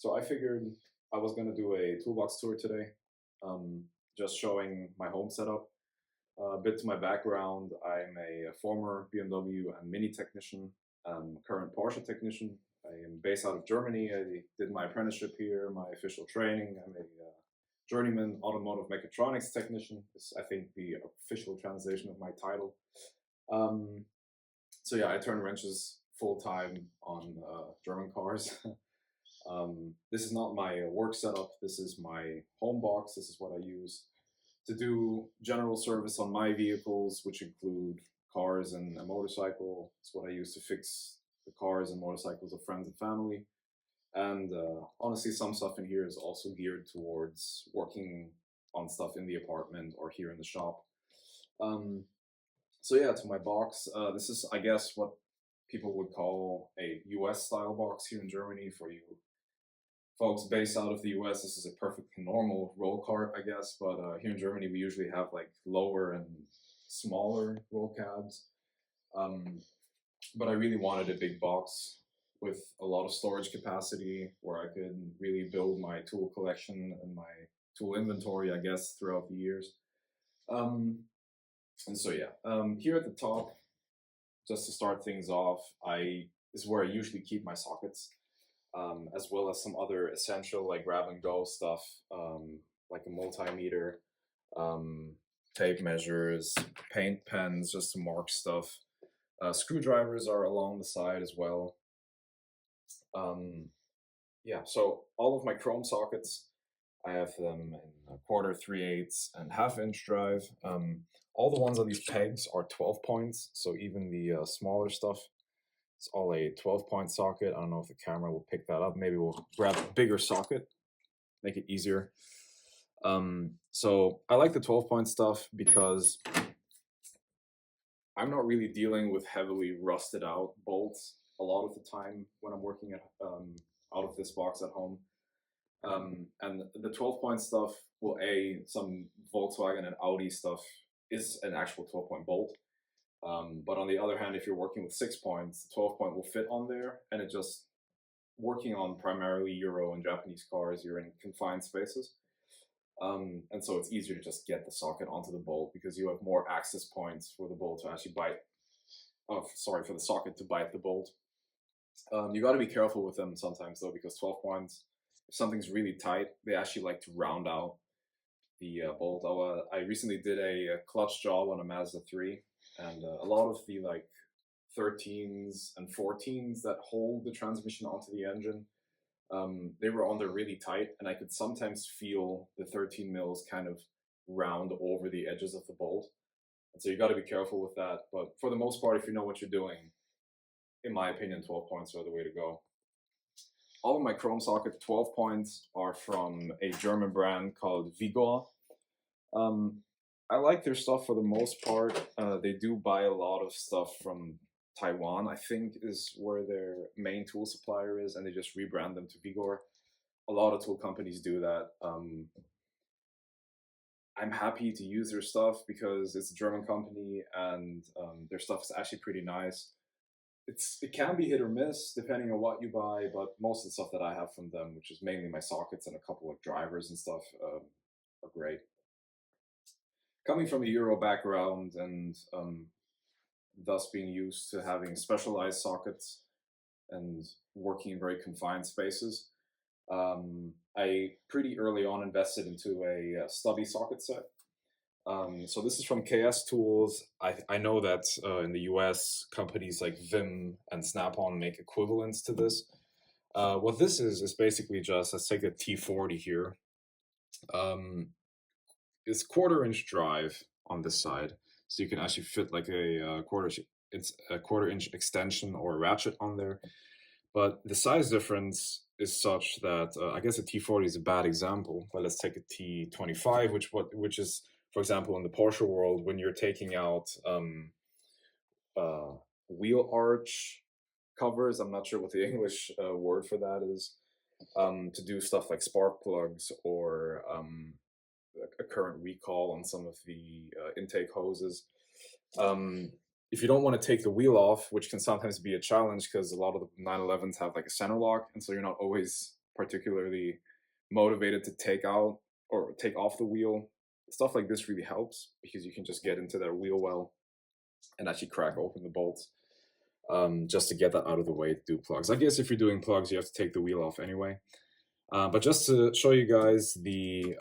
So I figured I was gonna do a toolbox tour today, just showing my home setup. A bit to my background, I'm a former BMW and Mini technician, current Porsche technician. I am based out of Germany. I did my apprenticeship here, my official training. I'm a journeyman automotive mechatronics technician is, I think, the official translation of my title. Um, so yeah, I turn wrenches full time on German cars. This is not my work setup. This is my home box. This is what I use to do general service on my vehicles, which include cars and a motorcycle. It's what I use to fix the cars and motorcycles of friends and family. And honestly, some stuff in here is also geared towards working on stuff in the apartment or here in the shop. Um, so yeah, to my box. This is, I guess, what people would call a US style box here in Germany. For you folks based out of the US, this is a perfectly normal roll cart, I guess. But here in Germany, we usually have like lower and smaller roll cabs. Um, but I really wanted a big box with a lot of storage capacity where I could really build my tool collection and my tool inventory, I guess, throughout the years. Um, and so yeah, here at the top, just to start things off, I is where I usually keep my sockets, as well as some other essential like grab and go stuff, like a multimeter, um, tape measures, paint pens, just to mark stuff. Screwdrivers are along the side as well. Yeah, so all of my chrome sockets, I have them in a quarter, 3/8, and half-inch drive. All the ones on these pegs are 12 points, so even the smaller stuff, it's all a 12-point socket. I don't know if the camera will pick that up. Maybe we'll grab a bigger socket, make it easier. So I like the 12-point stuff because I'm not really dealing with heavily rusted out bolts a lot of the time when I'm working out of this box at home. And the 12-point stuff will some Volkswagen and Audi stuff is an actual 12-point bolt. But on the other hand, if you're working with 6 points, the 12-point will fit on there, and it just working on primarily Euro and Japanese cars, you're in confined spaces. And so it's easier to just get the socket onto the bolt because you have more access points for the bolt to actually bite. Oh, sorry, for the socket to bite the bolt. You got to be careful with them sometimes though, because 12 points, if something's really tight, they actually like to round out the bolt. I recently did a clutch job on a Mazda 3, and a lot of the like 13s and 14s that hold the transmission onto the engine, they were on there really tight, and I could sometimes feel the 13 mils kind of round over the edges of the bolt. And so you got to be careful with that. But for the most part, if you know what you're doing, in my opinion, 12 points are the way to go. All of my chrome socket 12 points are from a German brand called Vigor. I like their stuff for the most part. They do buy a lot of stuff from Taiwan, I think, is where their main tool supplier is, and they just rebrand them to Vigor. A lot of tool companies do that. I'm happy to use their stuff because it's a German company, and their stuff is actually pretty nice. It can be hit or miss depending on what you buy, but most of the stuff that I have from them, which is mainly my sockets and a couple of drivers and stuff, are great. Coming from a Euro background and thus being used to having specialized sockets and working in very confined spaces, I pretty early on invested into a stubby socket set. So this is from KS Tools. I know that in the US, companies like Vim and Snap-on make equivalents to this. What this is basically just, let's take a T40 here. It's quarter-inch drive on this side, so you can actually fit like a quarter-inch extension or a ratchet on there. But the size difference is such that I guess a T40 is a bad example. But let's take a T25, which is, for example, in the Porsche world, when you're taking out wheel arch covers. I'm not sure what the English word for that is. To do stuff like spark plugs or a current recall on some of the intake hoses. If you don't want to take the wheel off, which can sometimes be a challenge because a lot of the 911s have like a center lock, and so you're not always particularly motivated to take out or take off the wheel, stuff like this really helps because you can just get into that wheel well and actually crack open the bolts, just to get that out of the way to do plugs. I guess if you're doing plugs, you have to take the wheel off anyway. But just to show you guys the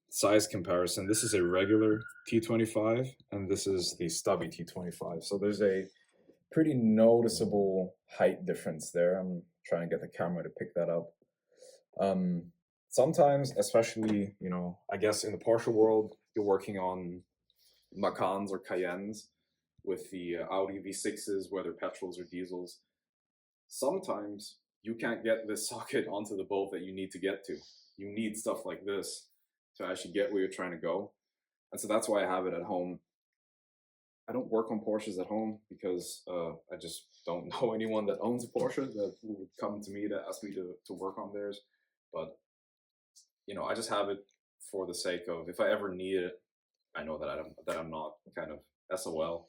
size comparison, this is a regular T25 and this is the stubby T25. So there's a pretty noticeable height difference there. I'm trying to get the camera to pick that up. Sometimes, especially, I guess in the Porsche world, you're working on Macans or Cayennes with the Audi V6s, whether petrols or diesels. Sometimes you can't get this socket onto the bolt that you need to get to. You need stuff like this to actually get where you're trying to go. And so that's why I have it at home. I don't work on Porsches at home because I just don't know anyone that owns a Porsche that would come to me to ask me to work on theirs. But, I just have it for the sake of, if I ever need it, I know that I'm not kind of SOL,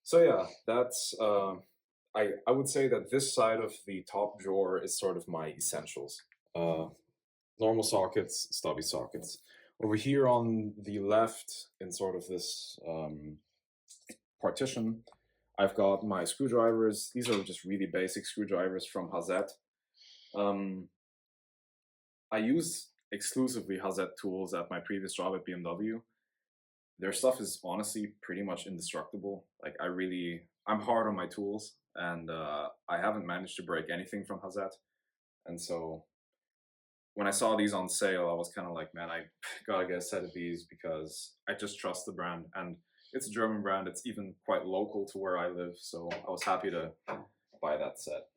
So yeah, that's, I would say that this side of the top drawer is sort of my essentials. Normal sockets, stubby sockets. Over here on the left, in sort of this partition, I've got my screwdrivers. These are just really basic screwdrivers from Hazet. I use exclusively Hazet tools at my previous job at BMW. Their stuff is honestly pretty much indestructible. Like I'm hard on my tools, and I haven't managed to break anything from Hazet. And so when I saw these on sale, I was kind of like, man, I gotta get a set of these because I just trust the brand. And it's a German brand. It's even quite local to where I live. So I was happy to buy that set.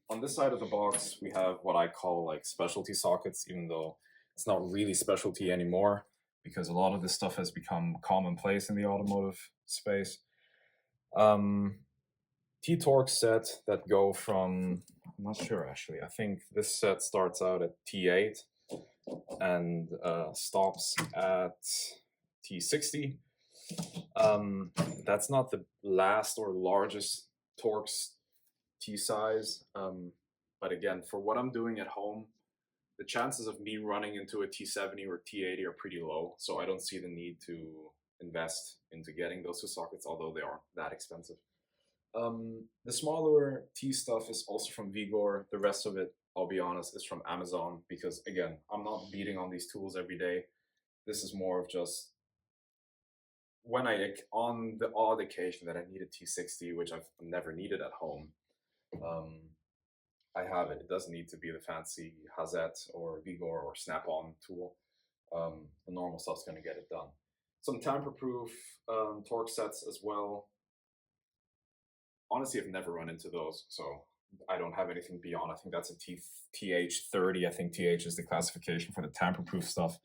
On this side of the box, we have what I call like specialty sockets, even though it's not really specialty anymore because a lot of this stuff has become commonplace in the automotive space. T-Torque set that go from, I'm not sure actually, I think this set starts out at T8 and stops at T60. That's not the last or largest Torx T size, but again, for what I'm doing at home, the chances of me running into a T70 or T80 are pretty low, so I don't see the need to invest into getting those two sockets, although they aren't that expensive. The smaller T stuff is also from Vigor. The rest of it, I'll be honest, is from Amazon because, again, I'm not beating on these tools every day. This is more of just when on the odd occasion that I need a T60, which I've never needed at home, I have it. It doesn't need to be the fancy Hazet or Vigor or Snap-on tool. The normal stuff's going to get it done. Some tamper-proof torque sets as well. Honestly, I've never run into those, so I don't have anything beyond. I think that's a TH30. I think TH is the classification for the tamper-proof stuff.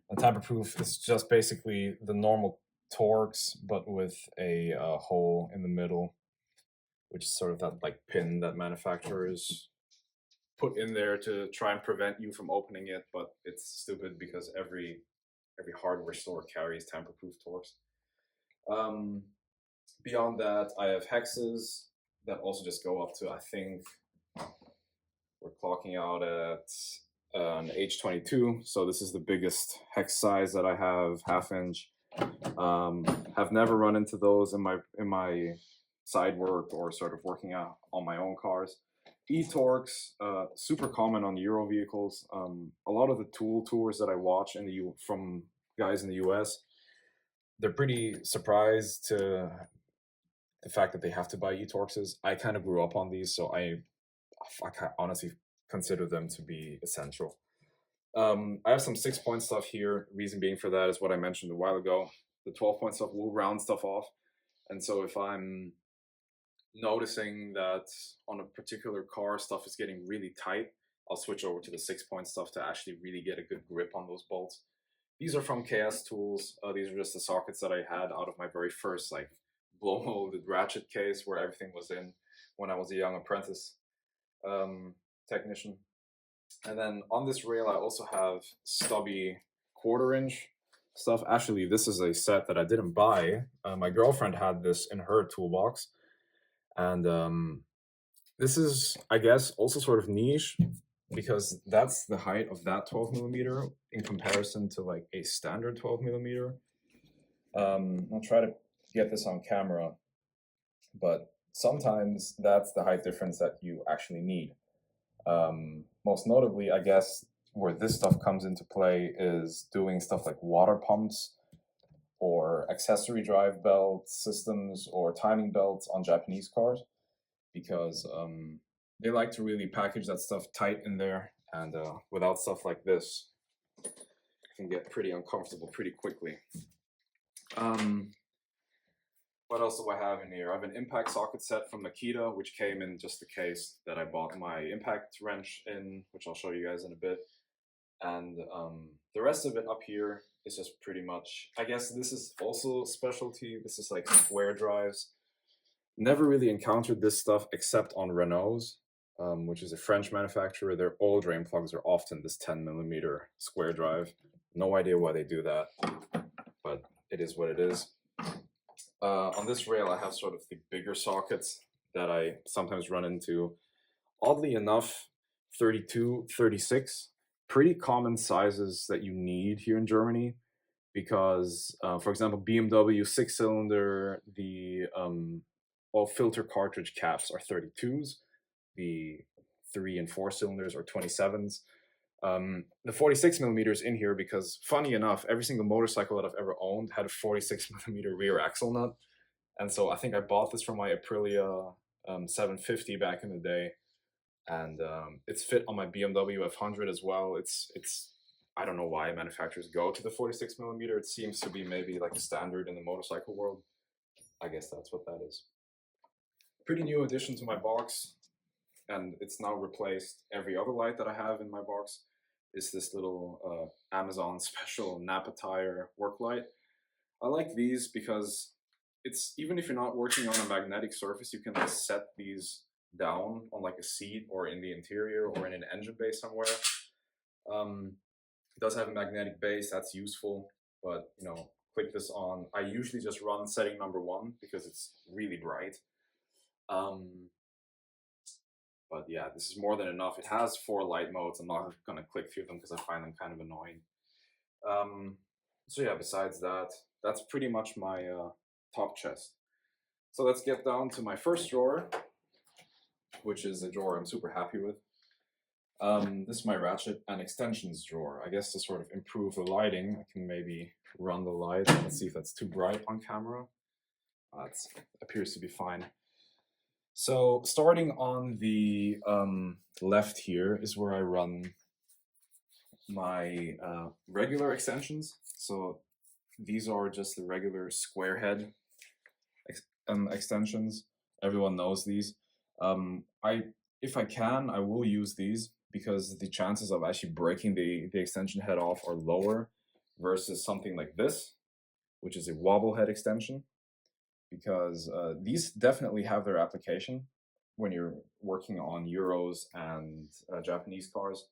And tamper-proof is just basically the normal Torx, but with a hole in the middle, which is sort of that like pin that manufacturers put in there to try and prevent you from opening it, but it's stupid because every hardware store carries tamper-proof Torx. Beyond that, I have hexes that also just go up to, I think, we're clocking out at an H22. So this is the biggest hex size that I have, 1/2 inch. Have never run into those in my side work or sort of working out on my own cars. E-Torx, super common on Euro vehicles. A lot of the tool tours that I watch from guys in the US, they're pretty surprised to the fact that they have to buy E-Torxes. I kind of grew up on these, so I honestly consider them to be essential. I have some 6-point stuff here. Reason being for that is what I mentioned a while ago. The 12-point stuff will round stuff off. And so if I'm noticing that on a particular car stuff is getting really tight, I'll switch over to the 6-point stuff to actually really get a good grip on those bolts. These are from KS Tools. These are just the sockets that I had out of my very first like blow molded ratchet case where everything was in when I was a young apprentice technician. And then on this rail, I also have stubby 1/4 inch stuff. Actually, this is a set that I didn't buy. My girlfriend had this in her toolbox. And This is, I guess, also sort of niche because that's the height of that 12 millimeter in comparison to like a standard 12 millimeter. I'll try to get this on camera, but sometimes that's the height difference that you actually need. Most notably, I guess, where this stuff comes into play is doing stuff like water pumps or accessory drive belt systems or timing belts on Japanese cars, because they like to really package that stuff tight in there, and without stuff like this, it can get pretty uncomfortable pretty quickly. What else do I have in here? I have an impact socket set from Makita, which came in just the case that I bought my impact wrench in, which I'll show you guys in a bit. And the rest of it up here is just pretty much, I guess this is also specialty. This is like square drives. Never really encountered this stuff except on Renault's, which is a French manufacturer. Their oil drain plugs are often this 10 millimeter square drive. No idea why they do that, but it is what it is. On this rail, I have sort of the bigger sockets that I sometimes run into. Oddly enough, 32, 36, pretty common sizes that you need here in Germany because, for example, BMW 6-cylinder, the all filter cartridge caps are 32s. The 3 and 4 cylinders are 27s. The 46 millimeters in here because, funny enough, every single motorcycle that I've ever owned had a 46 millimeter rear axle nut, and so I think I bought this from my Aprilia 750 back in the day, and it's fit on my BMW F100 as well. It's I don't know why manufacturers go to the 46 millimeter. It seems to be maybe like a standard in the motorcycle world. I guess that's what that is. Pretty new addition to my box, and it's now replaced every other light that I have in my box. Is this little Amazon special Napa tire work light. I like these because it's, even if you're not working on a magnetic surface, you can like set these down on like a seat or in the interior or in an engine bay somewhere. It does have a magnetic base, that's useful, but you know, click this on. I usually just run setting number 1 because it's really bright. But yeah, this is more than enough. It has 4 light modes. I'm not going to click through them because I find them kind of annoying. So yeah, besides that, that's pretty much my top chest. So let's get down to my first drawer, which is a drawer I'm super happy with. This is my ratchet and extensions drawer. I guess to sort of improve the lighting, I can maybe run the light. Let's see if that's too bright on camera. That appears to be fine. So starting on the left here is where I run my regular extensions. So these are just the regular square head extensions. Everyone knows these. If I can, I will use these because the chances of actually breaking the extension head off are lower versus something like this, which is a wobble head extension. Because these definitely have their application when you're working on Euros and Japanese cars,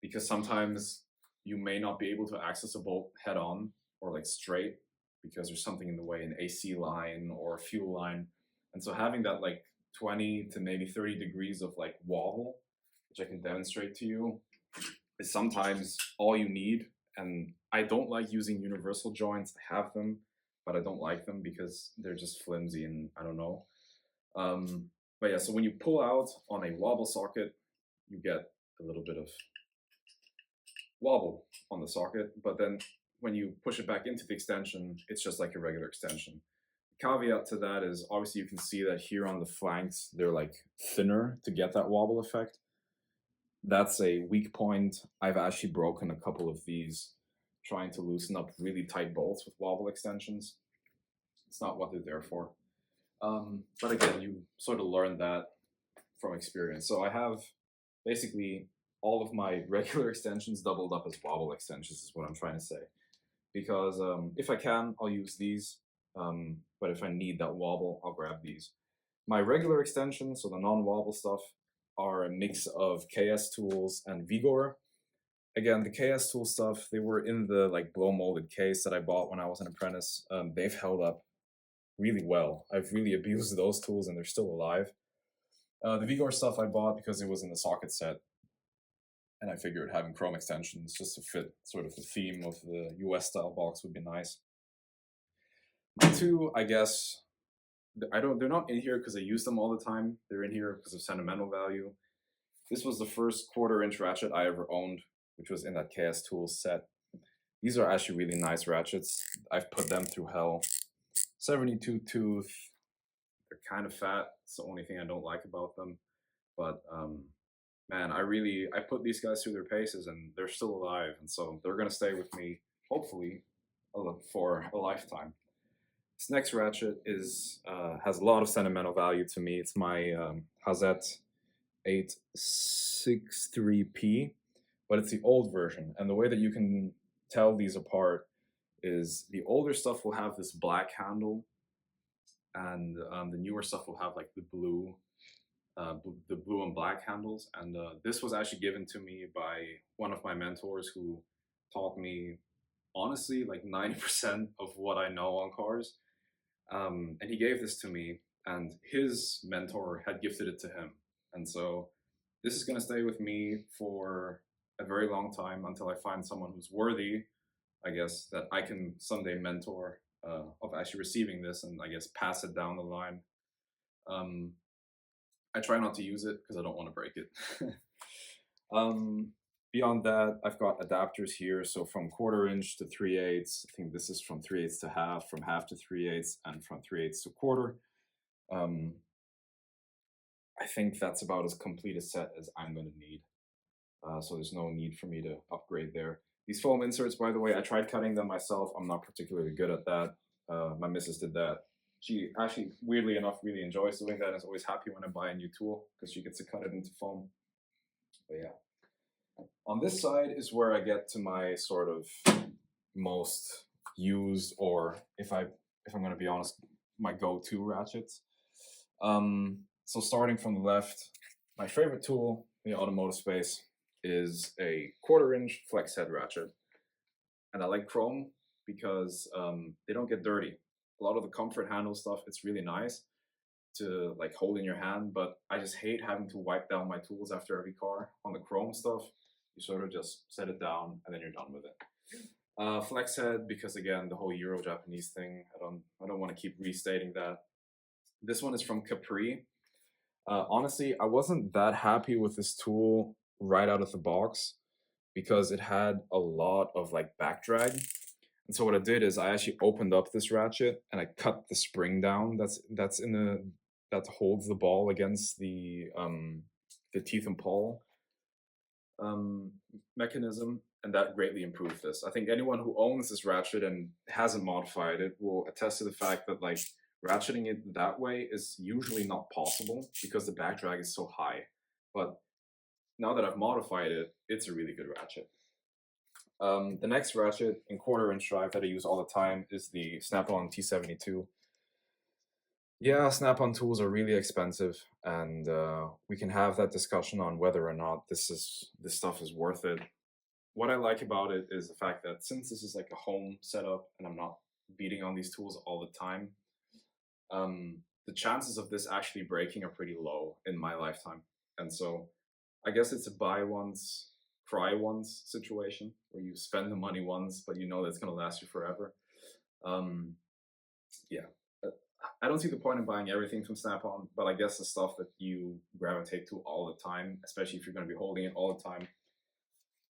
because sometimes you may not be able to access a bolt head on or like straight because there's something in the way, an AC line or a fuel line. And so having that like 20 to maybe 30 degrees of like wobble, which I can demonstrate to you, is sometimes all you need. And I don't like using universal joints. I have them, but I don't like them because they're just flimsy and I don't know. But yeah, so when you pull out on a wobble socket, you get a little bit of wobble on the socket, but then when you push it back into the extension, it's just like a regular extension. Caveat to that is obviously you can see that here on the flanks, they're like thinner to get that wobble effect. That's a weak point. I've actually broken a couple of these trying to loosen up really tight bolts with wobble extensions. It's not what they're there for. But again, you sort of learn that from experience. So I have basically all of my regular extensions doubled up as wobble extensions is what I'm trying to say. Because if I can, I'll use these. But if I need that wobble, I'll grab these. My regular extensions, so the non-wobble stuff, are a mix of KS tools and Vigor. Again, the KS tool stuff, they were in the like blow molded case that I bought when I was an apprentice. They've held up really well. I've really abused those tools and they're still alive. The Vigor stuff I bought because it was in the socket set, and I figured having chrome extensions just to fit sort of the theme of the US style box would be nice. My two, I guess, they're not in here because I use them all the time. They're in here because of sentimental value. This was the first 1/4-inch ratchet I ever owned, which was in that KS Tools set. These are actually really nice ratchets. I've put them through hell. 72 tooth. They're kind of fat. It's the only thing I don't like about them. But man, I put these guys through their paces, and they're still alive, and so they're gonna stay with me, hopefully, for a lifetime. This next ratchet has a lot of sentimental value to me. It's my Hazet 863P, but it's the old version. And the way that you can tell these apart is the older stuff will have this black handle, and the newer stuff will have like the blue and black handles. And this was actually given to me by one of my mentors who taught me, honestly, like 90% of what I know on cars. And he gave this to me, and his mentor had gifted it to him. And so this is going to stay with me for a very long time until I find someone who's worthy, I guess, that I can someday mentor of actually receiving this and I guess pass it down the line. I try not to use it because I don't want to break it. Beyond that, I've got adapters here. So from 1/4-inch to 3/8. I think this is from 3/8 to half, from half to 3/8, and from 3/8 to 1/4. I think that's about as complete a set as I'm going to need. So there's no need for me to upgrade there. These foam inserts, by the way, I tried cutting them myself. I'm not particularly good at that. My missus did that. She actually, weirdly enough, really enjoys doing that and is always happy when I buy a new tool because she gets to cut it into foam. But yeah. On this side is where I get to my sort of most used, or if I'm going to be honest, my go-to ratchets. So starting from the left, my favorite tool in the automotive space is a 1/4-inch flex head ratchet. And I like chrome because they don't get dirty. A lot of the comfort handle stuff, it's really nice to like hold in your hand, but I just hate having to wipe down my tools after every car. On the chrome stuff, you sort of just set it down and then you're done with it. Flex head, because again, the whole Euro-Japanese thing, I don't want to keep restating that. This one is from Capri. Honestly, I wasn't that happy with this tool right out of the box because it had a lot of like back drag. And so what I did is I actually opened up this ratchet and I cut the spring down that holds the ball against the teeth and pawl mechanism, and that greatly improved this. I think anyone who owns this ratchet and hasn't modified it will attest to the fact that like ratcheting it that way is usually not possible because the back drag is so high. But now that I've modified it, it's a really good ratchet. The next ratchet in 1/4-inch drive that I use all the time is the Snap-on T72. Yeah, Snap-on tools are really expensive, and we can have that discussion on whether or not this stuff is worth it. What I like about it is the fact that since this is like a home setup and I'm not beating on these tools all the time, the chances of this actually breaking are pretty low in my lifetime. And so I guess it's a buy once, cry once situation where you spend the money once, but you know that it's going to last you forever. Yeah, I don't see the point in buying everything from Snap-on, but I guess the stuff that you gravitate to all the time, especially if you're going to be holding it all the time,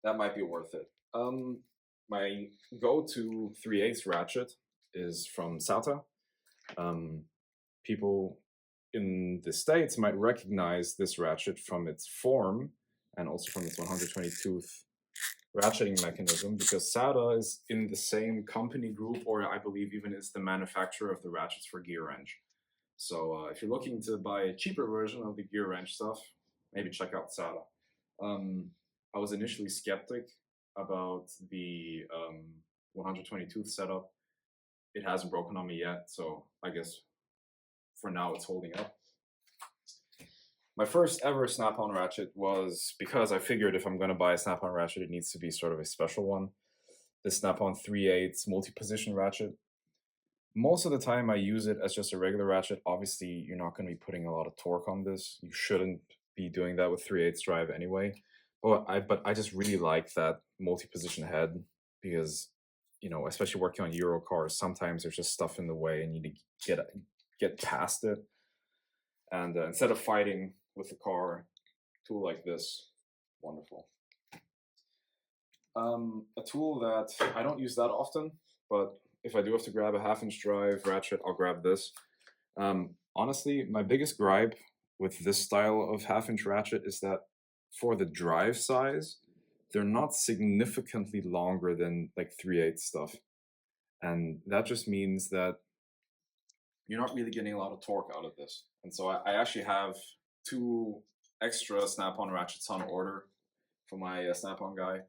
that might be worth it. My go-to 3/8 ratchet is from SATA. People in the States might recognize this ratchet from its form and also from its 120 tooth ratcheting mechanism, because SATA is in the same company group, or I believe even is the manufacturer of the ratchets for gear wrench. So if you're looking to buy a cheaper version of the gear wrench stuff, maybe check out SATA. I was initially skeptic about the 120 tooth setup. It hasn't broken on me yet, so I guess for now it's holding up. My first ever Snap-on ratchet was because I figured if I'm going to buy a Snap-on ratchet, it needs to be sort of a special one. The Snap-on 3/8 multi-position ratchet. Most of the time I use it as just a regular ratchet. Obviously, you're not going to be putting a lot of torque on this. You shouldn't be doing that with 3/8 drive anyway. But I just really like that multi-position head because, especially working on Euro cars, sometimes there's just stuff in the way and you need to get past it. And instead of fighting with the car, tool like this, wonderful. A tool that I don't use that often, but if I do have to grab a 1/2-inch drive ratchet, I'll grab this. Honestly, my biggest gripe with this style of 1/2-inch ratchet is that for the drive size, they're not significantly longer than like 3/8 stuff. And that just means that you're not really getting a lot of torque out of this. And so I actually have 2 extra snap-on ratchets on order for my snap-on guy.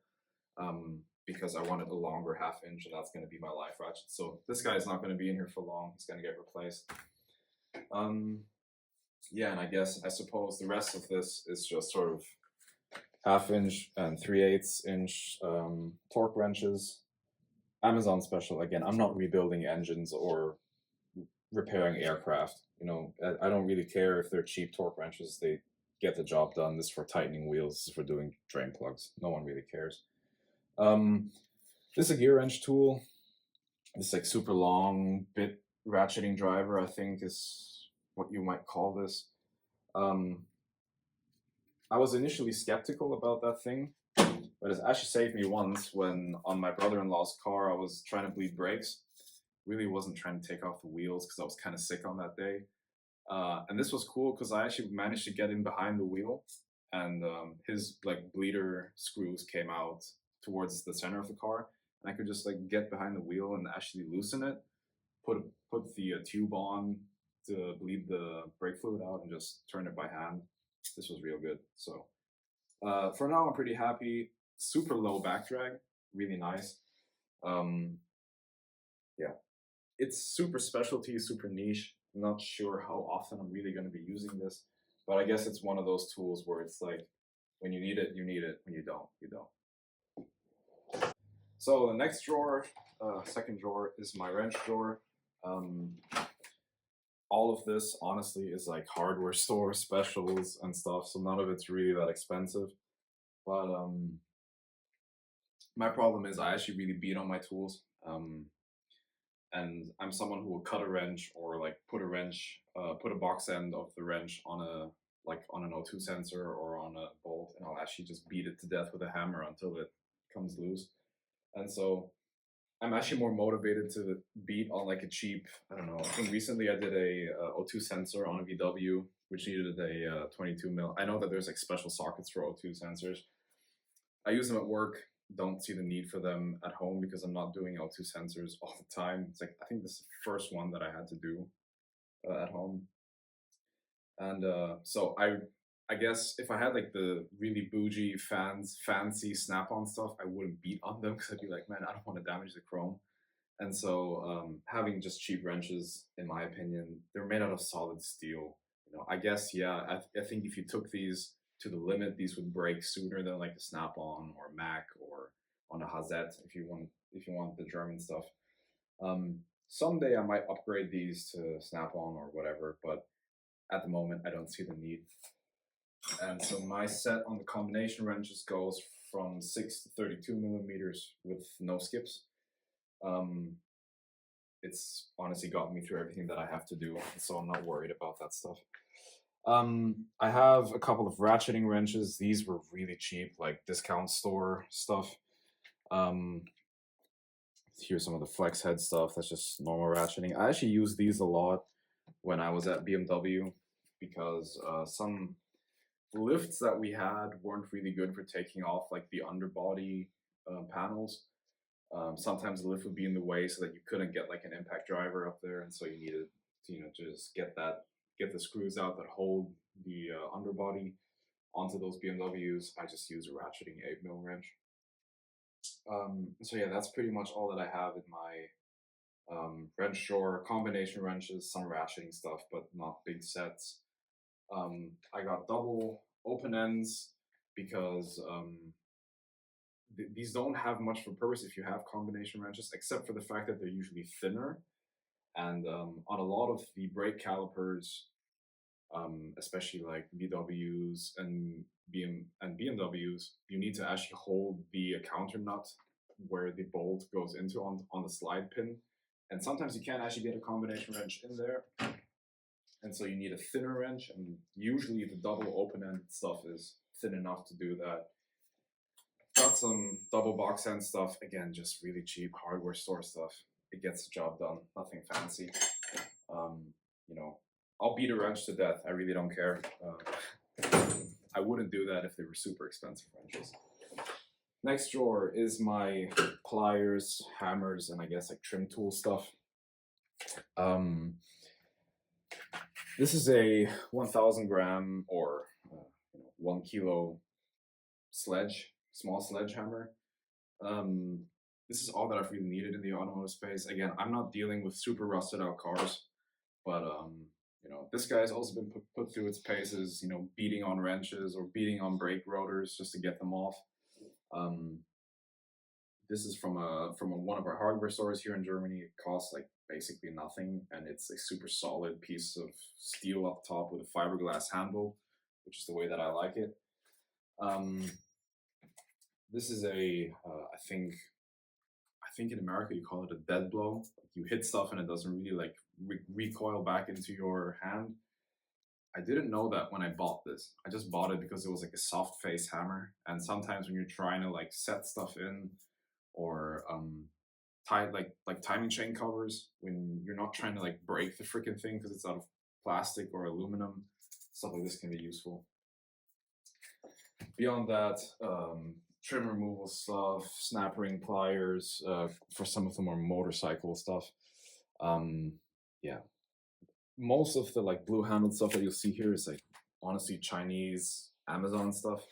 Because I wanted a longer 1/2-inch, and that's going to be my life ratchet. So this guy is not going to be in here for long. He's going to get replaced. Yeah, and I suppose the rest of this is just sort of 1/2-inch and 3/8 inch torque wrenches. Amazon special. Again, I'm not rebuilding engines or repairing aircraft. I don't really care if they're cheap torque wrenches. They get the job done. This is for tightening wheels. This is for doing drain plugs. No one really cares. This is a gear wrench tool. This like super long bit ratcheting driver, I think, is what you might call this. I was initially skeptical about that thing, but it's actually saved me once when on my brother-in-law's car I was trying to bleed brakes. Really wasn't trying to take off the wheels because I was kind of sick on that day. And this was cool because I actually managed to get in behind the wheel, and his like bleeder screws came out towards the center of the car, and I could just like get behind the wheel and actually loosen it, put the tube on to bleed the brake fluid out, and just turn it by hand. This was real good. So for now, I'm pretty happy. Super low back drag, really nice. Yeah, it's super specialty, super niche. I'm not sure how often I'm really going to be using this, but I guess it's one of those tools where it's like when you need it, you need it. When you don't, you don't. So the next drawer, second drawer, is my wrench drawer. All of this, honestly, is like hardware store specials and stuff, so none of it's really that expensive. But my problem is I actually really beat on my tools. And I'm someone who will cut a wrench or like put a box end of the wrench on an O2 sensor or on a bolt, and I'll actually just beat it to death with a hammer until it comes loose. And so I'm actually more motivated to beat on like a cheap, I don't know. I think recently I did a O2 sensor on a VW, which needed a 22 mil. I know that there's like special sockets for O2 sensors. I use them at work. Don't see the need for them at home because I'm not doing O2 sensors all the time. It's like I think this is the first one that I had to do at home, and so I guess if I had like the really bougie fancy snap-on stuff, I wouldn't beat on them because I'd be like, man, I don't want to damage the chrome. And so having just cheap wrenches, in my opinion, they're made out of solid steel. I guess yeah. I think if you took these to the limit, these would break sooner than like a Snap-on or a Mac or on a Hazet if you want the German stuff. Someday I might upgrade these to Snap-on or whatever, but at the moment I don't see the need. And so my set on the combination wrenches goes from 6 to 32 millimeters with no skips. It's honestly gotten me through everything that I have to do, so I'm not worried about that stuff. I have a couple of ratcheting wrenches. These were really cheap, like discount store stuff. Here's some of the flex head stuff. That's just normal ratcheting. I actually use these a lot when I was at BMW because some lifts that we had weren't really good for taking off like the underbody panels. Sometimes the lift would be in the way so that you couldn't get like an impact driver up there, and so you needed to just get the screws out that hold the underbody onto those BMWs. I just use a ratcheting 8 mil wrench. So yeah, that's pretty much all that I have in my wrench drawer. Combination wrenches, some ratcheting stuff, but not big sets. I got double open ends because these don't have much of a purpose if you have combination wrenches, except for the fact that they're usually thinner. And on a lot of the brake calipers, especially like VWs and BMWs, you need to actually hold the counter nut where the bolt goes into on the slide pin. And sometimes you can't actually get a combination wrench in there. And so you need a thinner wrench, and usually the double open-end stuff is thin enough to do that. Got some double box end stuff, again, just really cheap hardware store stuff. It gets the job done, nothing fancy. You know, I'll beat a wrench to death. I really don't care. I wouldn't do that if they were super expensive wrenches. Next drawer is my pliers, hammers, and I guess like trim tool stuff. This is a 1,000 gram or 1 kilo small sledgehammer. This is all that I've really needed in the automotive space. Again, I'm not dealing with super rusted out cars, but this guy's also been put through its paces, beating on wrenches or beating on brake rotors just to get them off. This is from one of our hardware stores here in Germany. It costs like basically nothing, and it's a super solid piece of steel up top with a fiberglass handle, which is the way that I like it. This is I think in America you call it a dead blow. You hit stuff and it doesn't really like recoil back into your hand. I didn't know that when I bought this. I just bought it because it was like a soft face hammer, and sometimes when you're trying to like set stuff in or tie like timing chain covers, when you're not trying to like break the freaking thing because it's out of plastic or aluminum, stuff like this can be useful. Beyond that, trim removal stuff, snap ring pliers for some of the more motorcycle stuff. Yeah, most of the like blue handled stuff that you'll see here is like honestly Chinese Amazon stuff,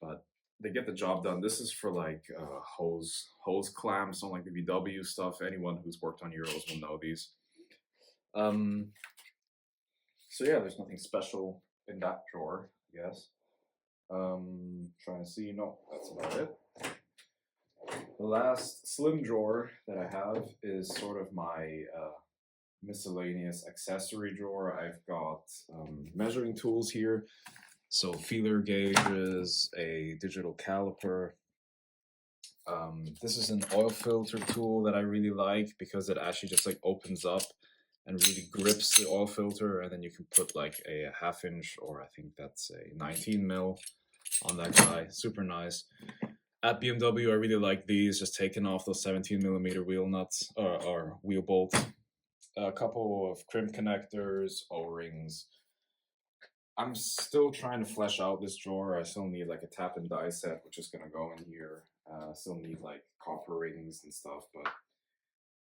but they get the job done. This is for like hose clamps on like the VW stuff. Anyone who's worked on Euros will know these. So yeah, there's nothing special in that drawer, I guess. Trying to see, no, that's about it. The last slim drawer that I have is sort of my miscellaneous accessory drawer. I've got measuring tools here. So feeler gauges, a digital caliper. This is an oil filter tool that I really like because it actually just like opens up and really grips the oil filter, and then you can put like a 1/2 inch, or I think that's a 19 mil on that guy. Super nice. At BMW, I really like these, just taking off those 17 millimeter wheel nuts or wheel bolts. A couple of crimp connectors, O-rings. I'm still trying to flesh out this drawer. I still need like a tap and die set, which is gonna go in here. Still need like copper rings and stuff, but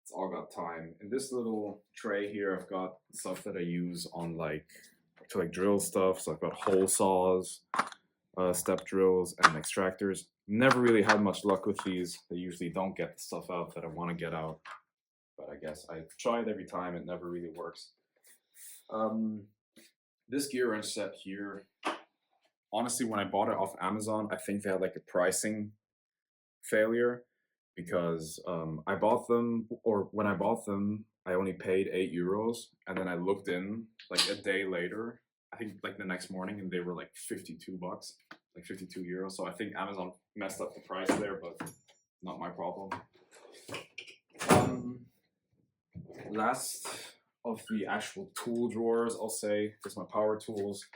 it's all got time. In this little tray here, I've got stuff that I use on to drill stuff. So I've got hole saws, step drills, and extractors. Never really had much luck with these. They usually don't get the stuff out that I want to get out, but I guess I try it every time. It never really works. This gear wrench set here, honestly, when I bought it off Amazon, I think they had like a pricing failure because I bought them, or when I bought them, I only paid €8, and then I looked in like a day later, I think like the next morning, and they were like $52, like €52. So I think Amazon messed up the price there, but not my problem. Last of the actual tool drawers, I'll say, is my power tools.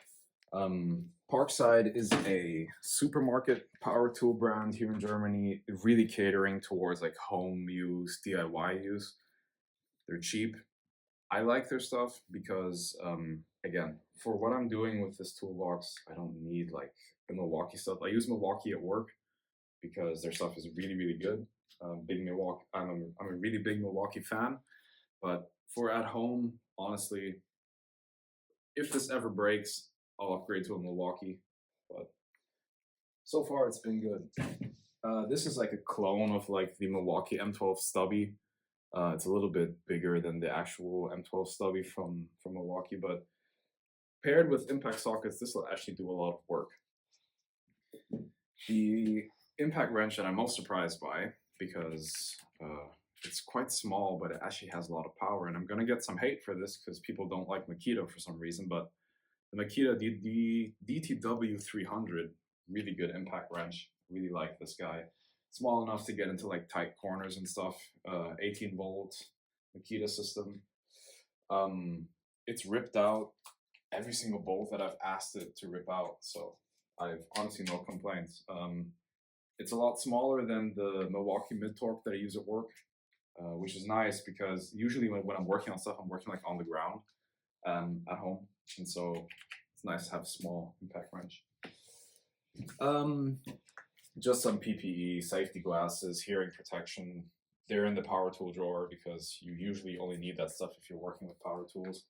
Parkside is a supermarket power tool brand here in Germany, really catering towards like home use, DIY use. They're cheap. I like their stuff because, again, for what I'm doing with this toolbox, I don't need like the Milwaukee stuff. I use Milwaukee at work because their stuff is really, really good. Big Milwaukee. I'm a really big Milwaukee fan, but for at home, honestly, if this ever breaks, I'll upgrade to a Milwaukee. But so far, it's been good. This is like a clone of like the Milwaukee M12 Stubby. It's a little bit bigger than the actual M12 Stubby from Milwaukee, but paired with impact sockets, this will actually do a lot of work. The impact wrench that I'm most surprised by, because it's quite small, but it actually has a lot of power. And I'm gonna get some hate for this because people don't like Makita for some reason, but the Makita DTW 300, really good impact wrench. Really like this guy. Small enough to get into like tight corners and stuff. 18-volt Makita system. It's ripped out every single bolt that I've asked it to rip out, so I've honestly no complaints. It's a lot smaller than the Milwaukee mid-torque that I use at work, which is nice because usually when I'm working on stuff, I'm working like on the ground at home, and so it's nice to have a small impact wrench. Just some PPE, safety glasses, hearing protection. They're in the power tool drawer because you usually only need that stuff if you're working with power tools.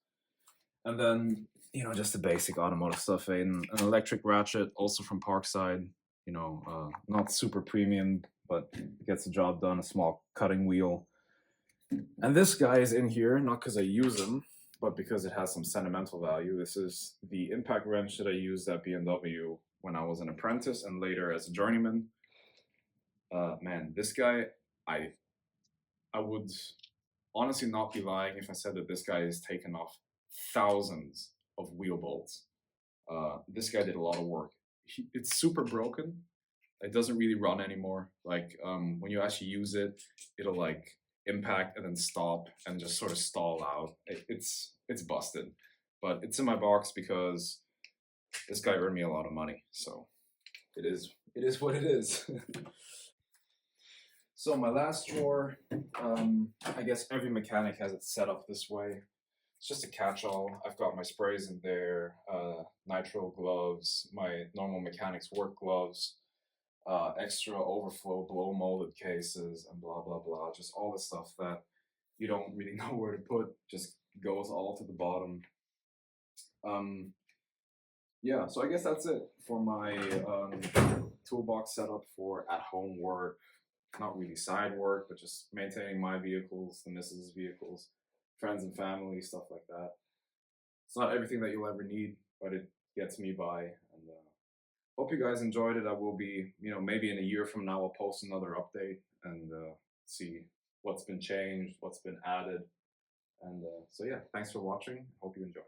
And then, just the basic automotive stuff. An electric ratchet, also from Parkside. Not super premium, but gets the job done. A small cutting wheel. And this guy is in here, not because I use him, but because it has some sentimental value. This is the impact wrench that I used at BMW when I was an apprentice and later as a journeyman. Man, this guy, I would honestly not be lying if I said that this guy has taken off thousands of wheel bolts. This guy did a lot of work. It's super broken. It doesn't really run anymore. Like when you actually use it, it'll like impact and then stop and just sort of stall out. It's busted, but it's in my box because this guy earned me a lot of money. So it is what it is. So my last drawer, I guess every mechanic has it set up this way. It's just a catch-all. I've got my sprays in there, nitro gloves, my normal mechanics work gloves, extra overflow blow molded cases, and blah, blah, blah. Just all the stuff that you don't really know where to put, just goes all to the bottom. Yeah, so I guess that's it for my toolbox setup for at-home work. Not really side work, but just maintaining my vehicles, the missus' vehicles, friends and family, stuff like that. It's not everything that you'll ever need, but it gets me by. And hope you guys enjoyed it. I will be, maybe in a year from now, I'll post another update and see what's been changed, what's been added. And so yeah, thanks for watching. Hope you enjoyed.